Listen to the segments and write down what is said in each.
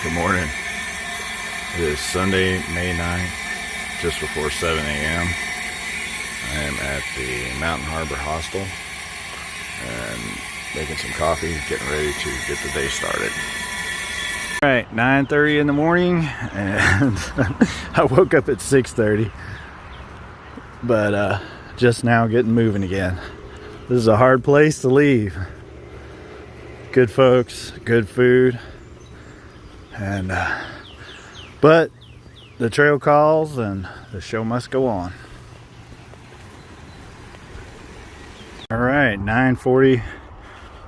Good morning. It is Sunday, May 9th, just before 7 a.m. I am at the Mountain Harbour hostel and making some coffee, getting ready to get the day started. All right, 9:30 in the morning, and I woke up at 6:30, but just now getting moving again. This is a hard place to leave. Good folks, good food, and but the trail calls and the show must go on. All right, 9:40.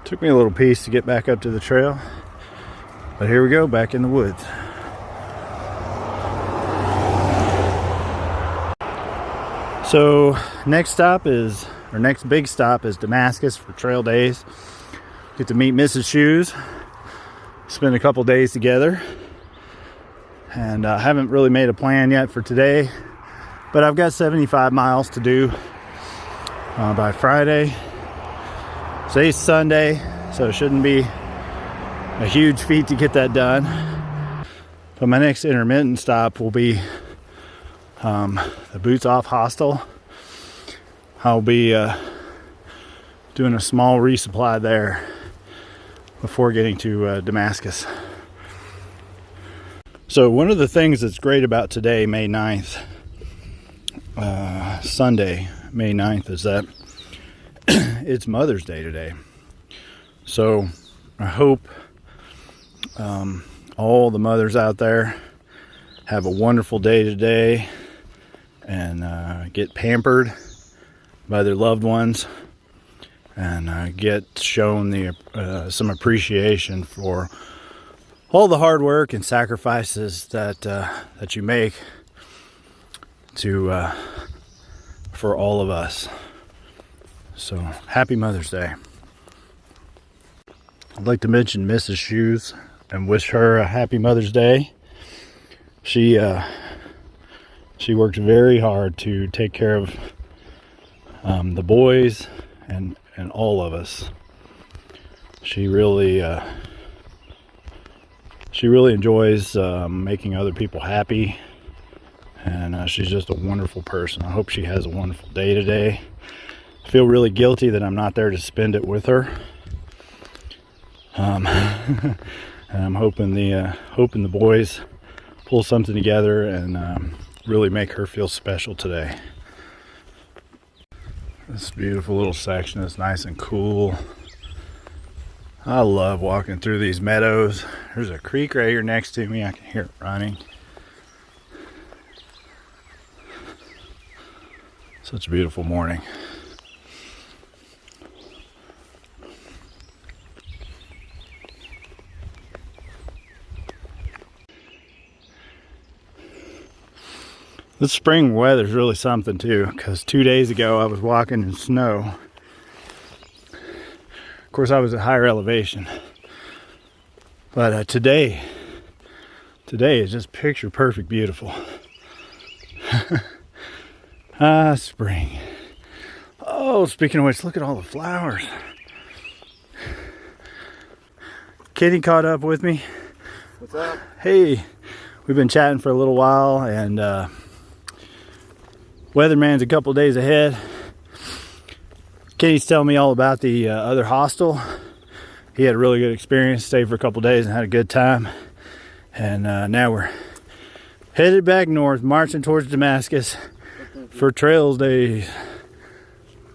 Took me a little piece to get back up to the trail, but here we go, back in the woods. So next big stop is Damascus for trail days. Get to meet Mrs. Shoes, spend a couple days together, and I haven't really made a plan yet for today, but I've got 75 miles to do by Friday. Today's Sunday, so it shouldn't be a huge feat to get that done. But my next intermittent stop will be the Boots Off Hostel. I'll be doing a small resupply there before getting to Damascus. So one of the things that's great about today, May 9th, Sunday, May 9th, is that it's Mother's Day today. So I hope all the mothers out there have a wonderful day today and get pampered by their loved ones and get shown some appreciation for all the hard work and sacrifices that you make for all of us. So happy Mother's Day. I'd like to mention Mrs. Shoes and wish her a happy Mother's Day. She worked very hard to take care of the boys and all of us. She really enjoys making other people happy, and she's just a wonderful person. I hope she has a wonderful day today. I feel really guilty that I'm not there to spend it with her. And I'm hoping the boys pull something together and really make her feel special today. This beautiful little section is nice and cool. I love walking through these meadows. There's a creek right here next to me. I can hear it running. Such a beautiful morning. This spring weather is really something too, because 2 days ago I was walking in snow. Of course, I was at higher elevation, but today is just picture perfect beautiful. Spring. Oh, speaking of which, look at all the flowers. Kitty caught up with me. What's up? Hey, we've been chatting for a little while, and weatherman's a couple days ahead. Kenny's telling me all about the other hostel. He had a really good experience, stayed for a couple days and had a good time. And now we're headed back north, marching towards Damascus for Trails Days.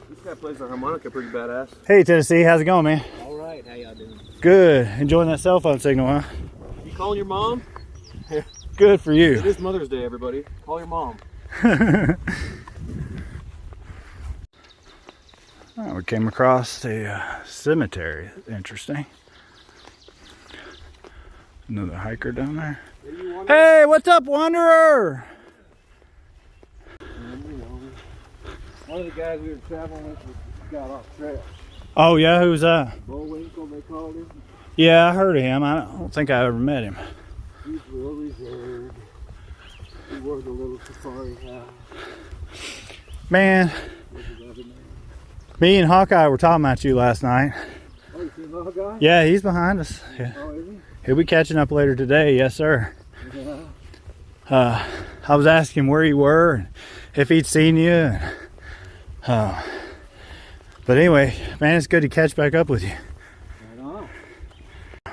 This guy plays the harmonica pretty badass. Hey Tennessee, how's it going, man? All right, how y'all doing? Good. Enjoying that cell phone signal, huh? You calling your mom? Good for you. It is Mother's Day, everybody. Call your mom. Oh, we came across a cemetery. Interesting. Another hiker down there. Hey, what's up, Wanderer? One of the guys we were traveling with got off trail. Oh yeah, who's that? Bullwinkle, they called him. Yeah, I heard of him. I don't think I ever met him. He's real reserved. He wore the little safari hat. Man, me and Hawkeye were talking about you last night. Oh, you seen little guy? Yeah, he's behind us. Yeah. Oh, is he? He'll be catching up later today. Yes, sir. Yeah. I was asking where you were and if he'd seen you. But anyway, man, it's good to catch back up with you. Right on. Do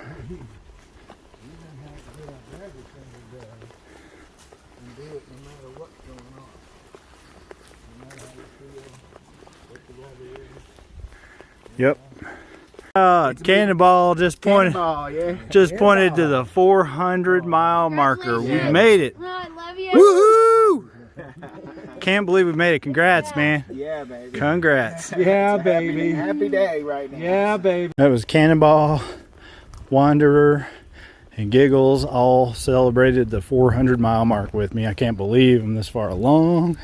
it no matter what's going on. No matter how you feel, what the weather is. Yep. Cannonball just pointed. Cannonball, yeah. Just pointed to the 400-mile marker. We made it. Oh, I love you. Woohoo! Can't believe we made it. Congrats, man. Yeah, baby. Congrats. Yeah, baby. Happy day right now. Yeah, baby. That was Cannonball, Wanderer, and Giggles all celebrated the 400-mile mark with me. I can't believe I'm this far along.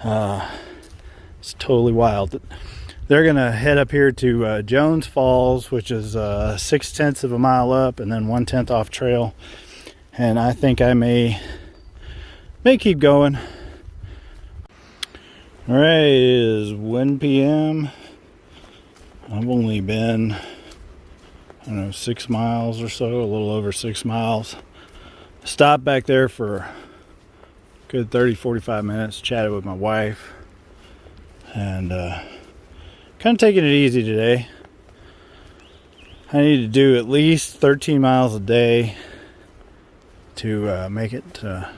It's totally wild. They're gonna head up here to Jones Falls, which is 6/10 of a mile up and then 1/10 off trail. And I think I may keep going. All right, it is 1 p.m. I've only been, I don't know, 6 miles or so, a little over 6 miles. Stopped back there for a good 30-45 minutes, chatted with my wife, and kind of taking it easy today. I need to do at least 13 miles a day to make it to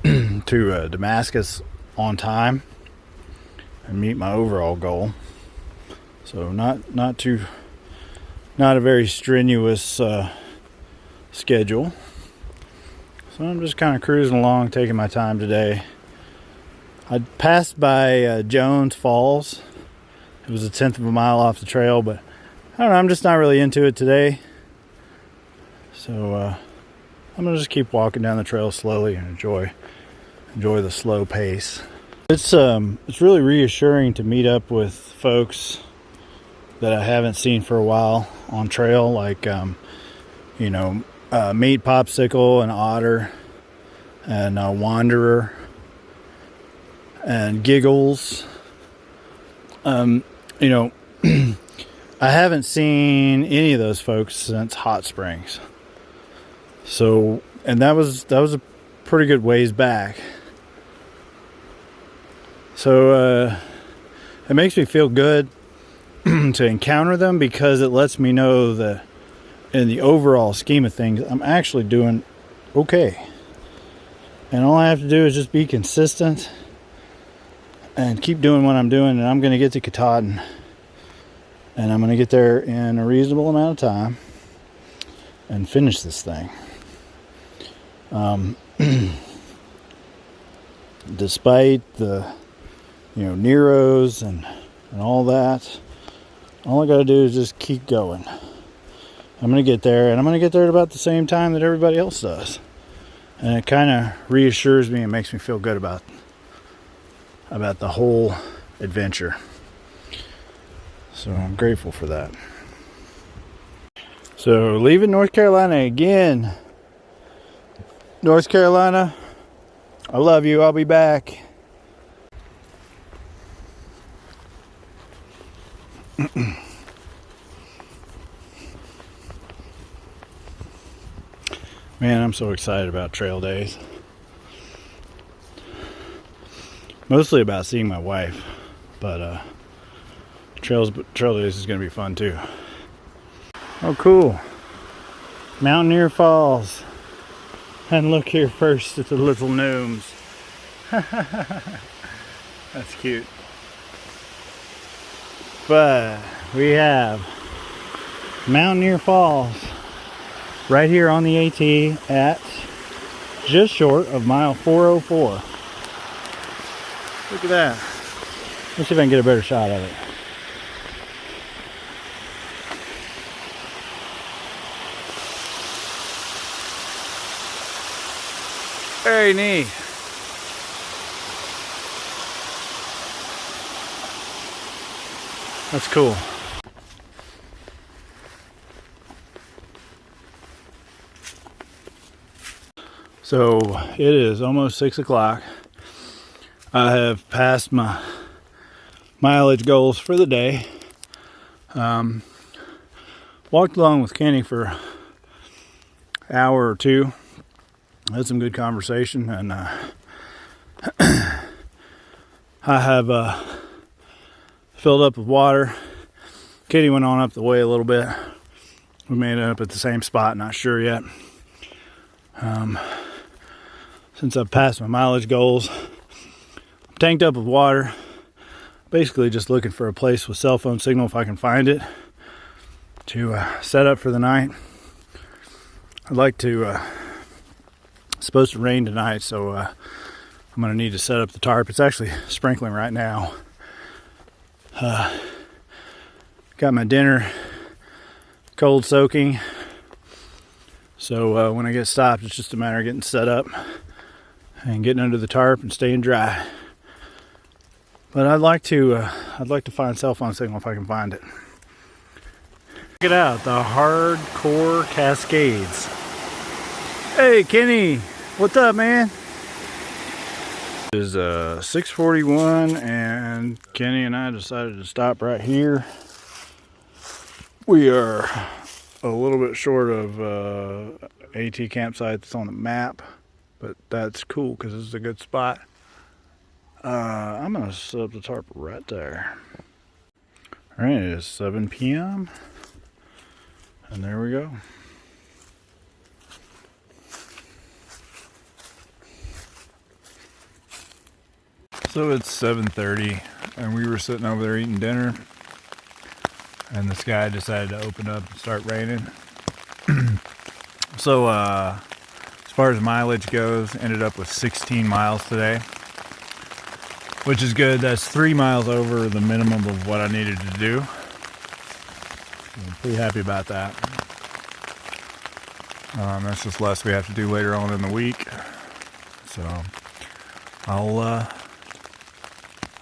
Damascus on time and meet my overall goal. So not a very strenuous schedule. So I'm just kind of cruising along, taking my time today. I passed by Jones Falls. It was 1/10 of a mile off the trail, but I don't know, I'm just not really into it today. So I'm gonna just keep walking down the trail slowly and enjoy the slow pace. It's really reassuring to meet up with folks that I haven't seen for a while on trail, like Meat Popsicle and Otter and Wanderer and Giggles. I haven't seen any of those folks since Hot Springs. So, and that was a pretty good ways back. So it makes me feel good to encounter them, because it lets me know that in the overall scheme of things, I'm actually doing okay. And all I have to do is just be consistent and keep doing what I'm doing, and I'm going to get to Katahdin. And I'm going to get there in a reasonable amount of time and finish this thing. Despite the Neros and all that, all I got to do is just keep going. I'm going to get there, and I'm going to get there at about the same time that everybody else does. And it kind of reassures me and makes me feel good about the whole adventure. So I'm grateful for that. So leaving North Carolina again. North Carolina, I love you. I'll be back. Man, I'm so excited about trail days. Mostly about seeing my wife, but trail days is going to be fun too. Oh, cool. Mountaineer Falls. And look here first at the little gnomes. That's cute. But we have Mountaineer Falls right here on the AT at just short of mile 404. Look at that. Let's see if I can get a better shot of it. Very neat. That's cool. So it is almost 6 o'clock. I have passed my mileage goals for the day. Walked along with Kenny for an hour or two. Had some good conversation, and I have filled up with water. Kenny went on up the way a little bit. We made it up at the same spot, not sure yet. Since I've passed my mileage goals, I'm tanked up with water. Basically just looking for a place with cell phone signal if I can find it to set up for the night. I'd like to, it's supposed to rain tonight, so I'm going to need to set up the tarp. It's actually sprinkling right now. Got my dinner cold soaking, so when I get stopped, it's just a matter of getting set up and getting under the tarp and staying dry. But I'd like to find cell phone signal if I can find it. Check it out, the Hardcore Cascades. Hey Kenny, what's up, man? It is 6:41, and Kenny and I decided to stop right here. We are a little bit short of AT campsite that's on the map, but that's cool because this is a good spot. I'm gonna set up the tarp right there. All right, it is 7 p.m. and there we go. So it's 7:30, and we were sitting over there eating dinner, and the sky decided to open up and start raining. So as far as mileage goes, ended up with 16 miles today, which is good. That's 3 miles over the minimum of what I needed to do. I'm pretty happy about that. That's just less we have to do later on in the week. So I'm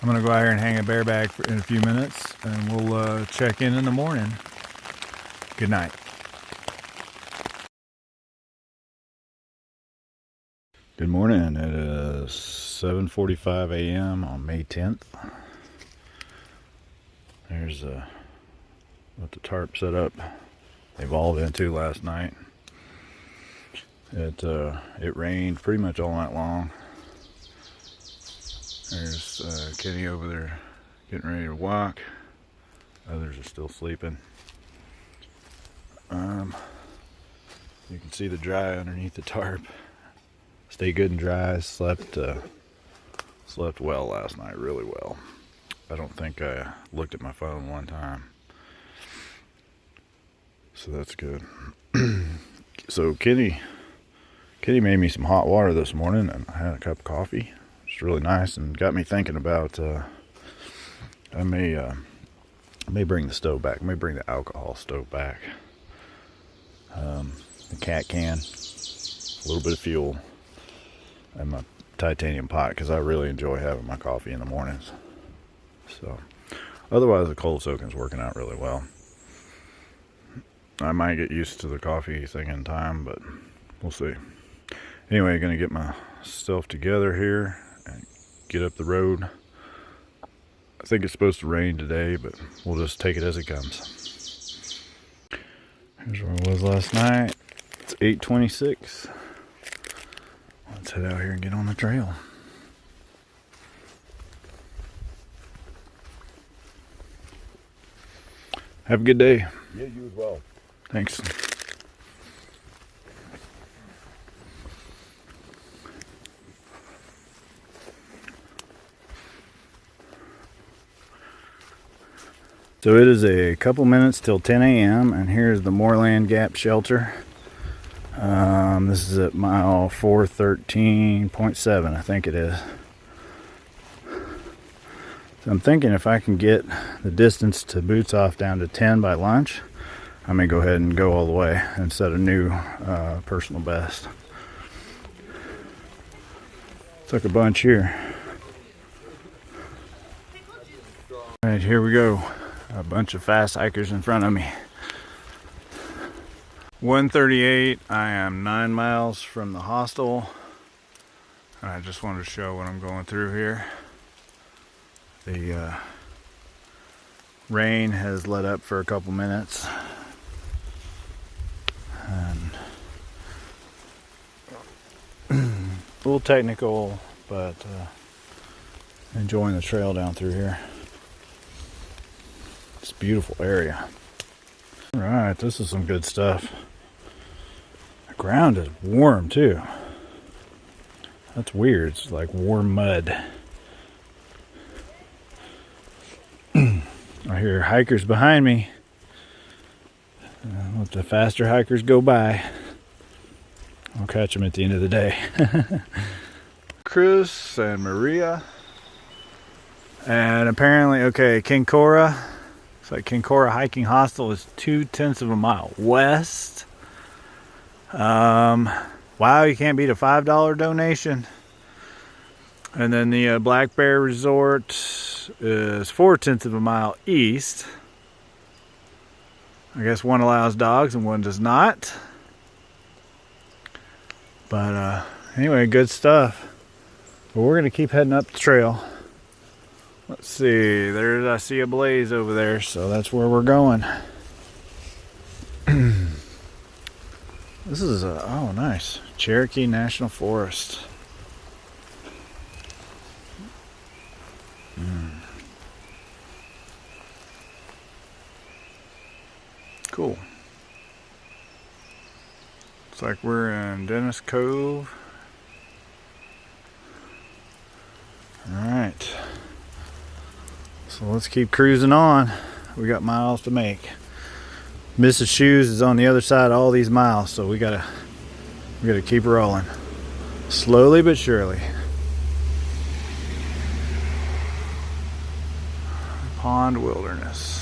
gonna go out here and hang a bear bag in a few minutes, and we'll check in the morning. Good night. Good morning. It is 7:45 a.m. on May 10th. There's what the tarp setup evolved into last night. It rained pretty much all night long. There's Kenny over there getting ready to walk. Others are still sleeping. You can see the dry underneath the tarp. Stay good and dry. Slept well last night, really well. I don't think I looked at my phone one time, so that's good. So Kenny made me some hot water this morning, and I had a cup of coffee. It's really nice, and got me thinking about I may bring the stove back. I may bring the alcohol stove back. The cat can, a little bit of fuel, and my titanium pot, because I really enjoy having my coffee in the mornings. So otherwise the cold soaking is working out really well. I might get used to the coffee thing in time, but we'll see. Anyway, gonna get myself together here and get up the road. I think it's supposed to rain today, but we'll just take it as it comes. Here's where I was last night. It's 8:26. Let's head out here and get on the trail. Have a good day. Yeah, you as well. Thanks. So it is a couple minutes till 10 a.m. and here's the Moorland Gap Shelter. This is at mile 413.7, I think it is. So I'm thinking if I can get the distance to Boots Off down to 10 by lunch, I may go ahead and go all the way and set a new personal best. Took a bunch here. All right, here we go. A bunch of fast hikers in front of me. 1:38. I am 9 miles from the hostel. I just wanted to show what I'm going through here. The rain has let up for a couple minutes. little technical, but enjoying the trail down through here. It's a beautiful area. All right, this is some good stuff. The ground is warm too. That's weird. It's like warm mud. I hear hikers behind me. Let the faster hikers go by. I'll catch them at the end of the day. Cruz and Maria. And apparently, okay, Kincora. It's like Kincora Hiking Hostel is 0.2 of a mile west. Wow, you can't beat a $5 donation. And then the Black Bear Resort is 0.4 of a mile east. I guess one allows dogs and one does not. But anyway, good stuff. But we're gonna keep heading up the trail. Let's see, I see a blaze over there, so that's where we're going. This is oh nice, Cherokee National Forest. Cool. Looks like we're in Dennis Cove. Alright. So let's keep cruising on. We got miles to make. Mrs. Shoes is on the other side of all these miles, so we gotta keep rolling. Slowly but surely. Pond Wilderness.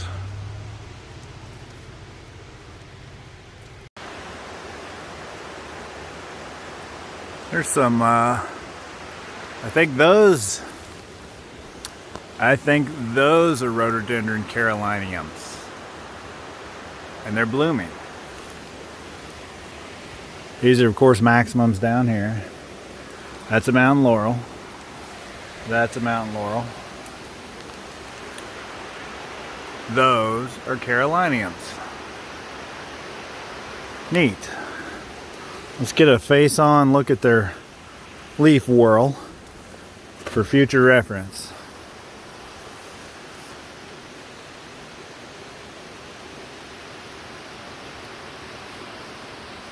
There's some, I think those are rhododendron caroliniums. And they're blooming. These are, of course, maximums down here. That's a mountain laurel. That's a mountain laurel. Those are caroliniums. Neat. Let's get a face-on look at their leaf whorl for future reference.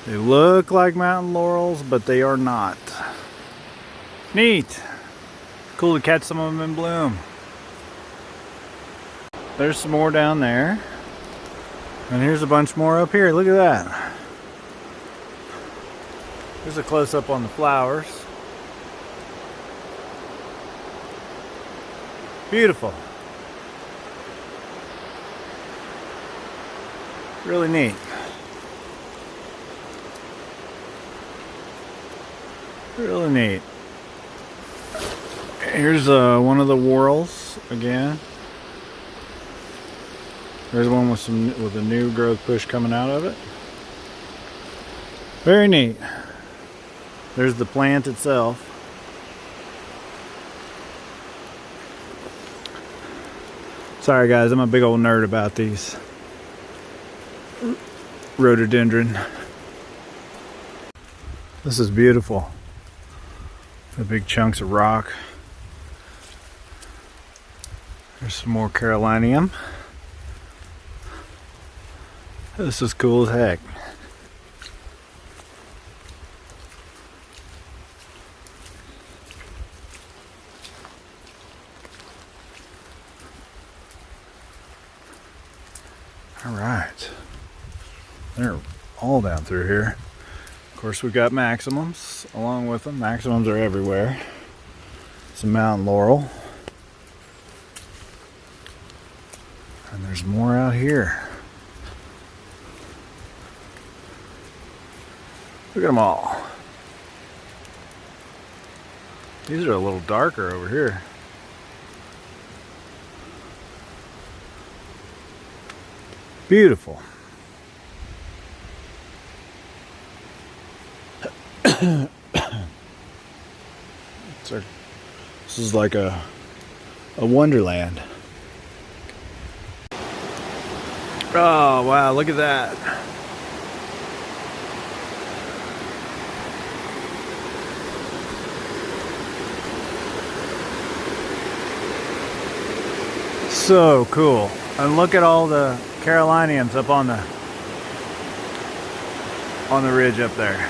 They look like mountain laurels, but they are not. Neat. Cool to catch some of them in bloom. There's some more down there. And here's a bunch more up here. Look at that. Here's a close-up on the flowers. Beautiful. Really neat. Really neat. Here's one of the whorls again. There's one with a new growth push coming out of it. Very neat. There's the plant itself. Sorry guys, I'm a big old nerd about these rhododendron. This is beautiful. The big chunks of rock. There's some more carolinium. This is cool as heck. All right. They're all down through here. Of course, we got maximums along with them. Maximums are everywhere. Some mountain laurel. And there's more out here. Look at them all. These are a little darker over here. Beautiful. This is like a wonderland. Oh wow, look at that. So cool. And look at all the Carolinians up on the ridge up there.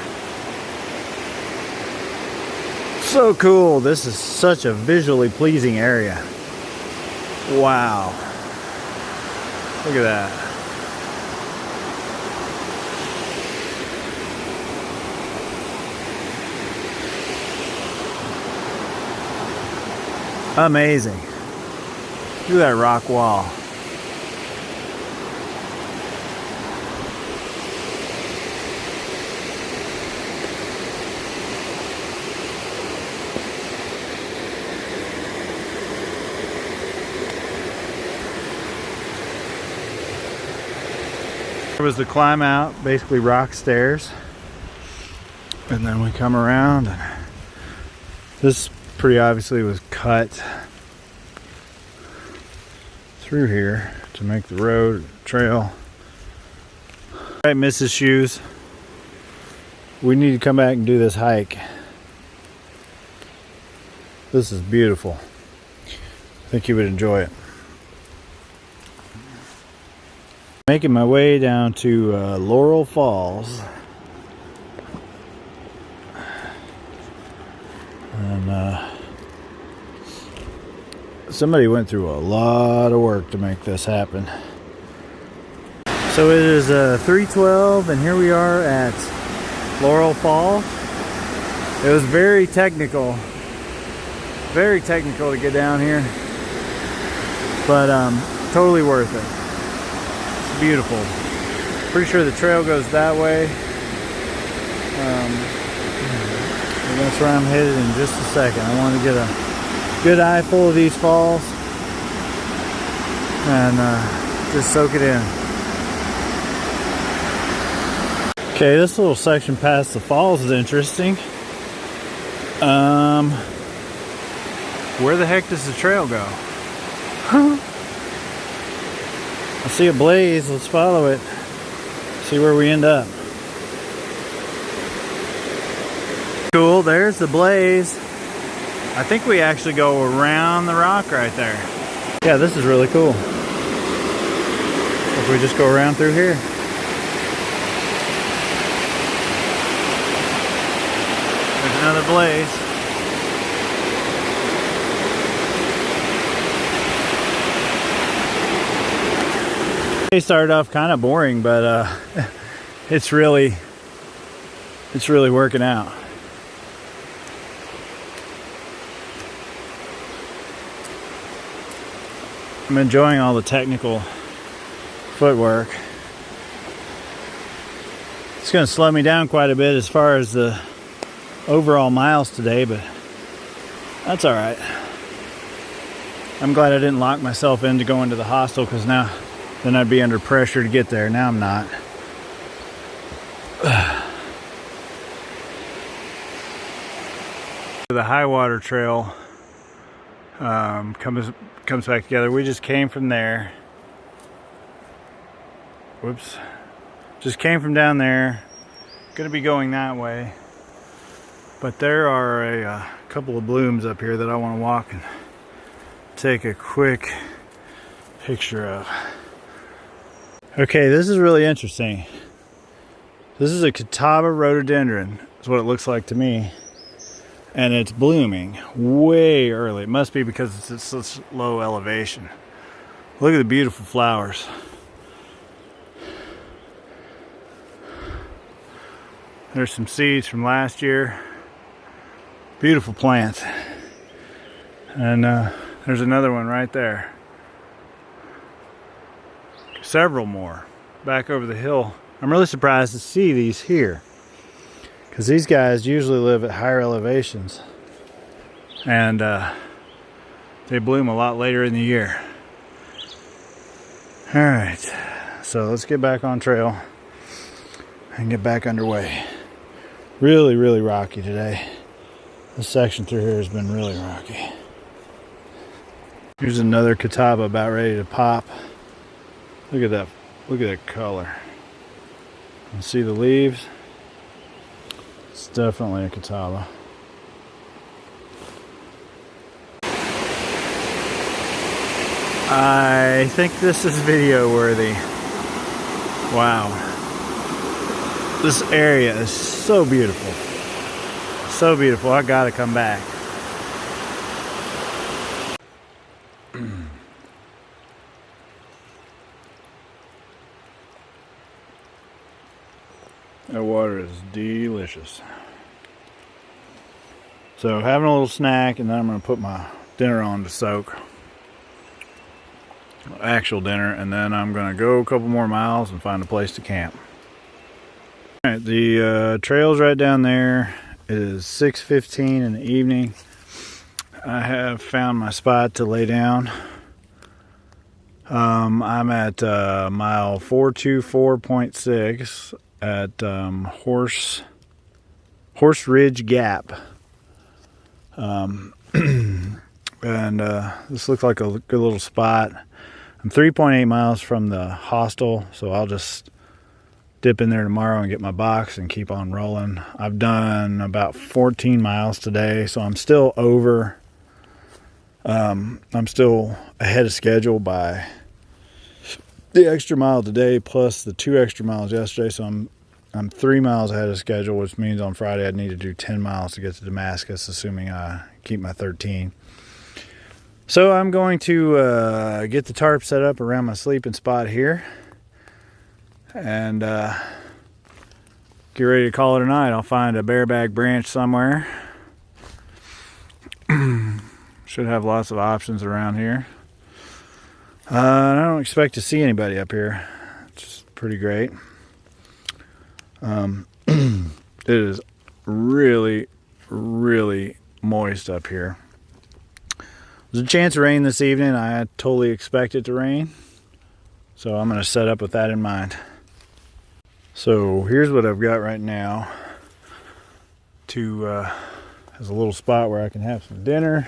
So cool. This is such a visually pleasing area. Wow. Look at that. Amazing. Look at that rock wall. There was the climb out, basically rock stairs. And then we come around and this pretty obviously was cut through here to make the road trail. All right, Mrs. Shoes, we need to come back and do this hike. This is beautiful. I think you would enjoy it. Making my way down to Laurel Falls. And somebody went through a lot of work to make this happen. So it is 3:12 and here we are at Laurel Falls. It was very technical to get down here, but totally worth it. It's beautiful. Pretty sure the trail goes that way. And that's where I'm headed in just a second. I want to get a good eye full of these falls and just soak it in. Okay, this little section past the falls is interesting. Where the heck does the trail go? I see a blaze. Let's follow it. See where we end up. Cool, there's the blaze. I think we actually go around the rock right there. Yeah, this is really cool. If we just go around through here. There's another blaze. They started off kind of boring, but it's really working out. I'm enjoying all the technical footwork. It's going to slow me down quite a bit as far as the overall miles today, but that's all right. I'm glad I didn't lock myself into going to the hostel, because then I'd be under pressure to get there. Now I'm not. The high water trail comes back together. We just came from there. Whoops. Just came from down there. Gonna be going that way. But there are a couple of blooms up here that I want to walk and take a quick picture of. Okay, this is really interesting. This is a Catawba rhododendron, is what it looks like to me. And it's blooming way early. It must be because it's at such low elevation. Look at the beautiful flowers. There's some seeds from last year. Beautiful plant. And there's another one right there. Several more back over the hill. I'm really surprised to see these here, because these guys usually live at higher elevations, and they bloom a lot later in the year. All right, so let's get back on trail and get back underway. Really, really rocky today. This section through here has been really rocky. Here's another Catawba about ready to pop. Look at that. Look at that color. You see the leaves? It's definitely a Catawba. I think this is video worthy. Wow. This area is so beautiful. So beautiful. I gotta come back. That water is delicious. So having a little snack, and then I'm going to put my dinner on to soak. Actual dinner, and then I'm going to go a couple more miles and find a place to camp. Alright, the trail's right down there. It is 6:15 in the evening. I have found my spot to lay down. I'm at mile 424.6 at Horseridge Gap. And this looks like a good little spot. I'm 3.8 miles from the hostel, so I'll just dip in there tomorrow and get my box and keep on rolling. I've done about 14 miles today, so I'm still over. I'm still ahead of schedule by the extra mile today plus the 2 extra miles yesterday, so I'm 3 miles ahead of schedule, which means on Friday I'd need to do 10 miles to get to Damascus, assuming I keep my 13. So I'm going to get the tarp set up around my sleeping spot here and get ready to call it a night. I'll find a bareback branch somewhere. Should have lots of options around here. I don't expect to see anybody up here. It's pretty great. It is really, really moist up here. There's a chance of rain this evening. I totally expect it to rain. So I'm going to set up with that in mind. So here's what I've got right now. Has a little spot where I can have some dinner.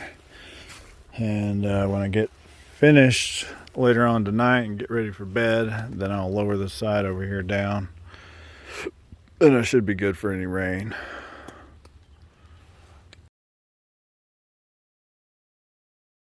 And when I get finished later on tonight and get ready for bed, then I'll lower the side over here down. Then I should be good for any rain.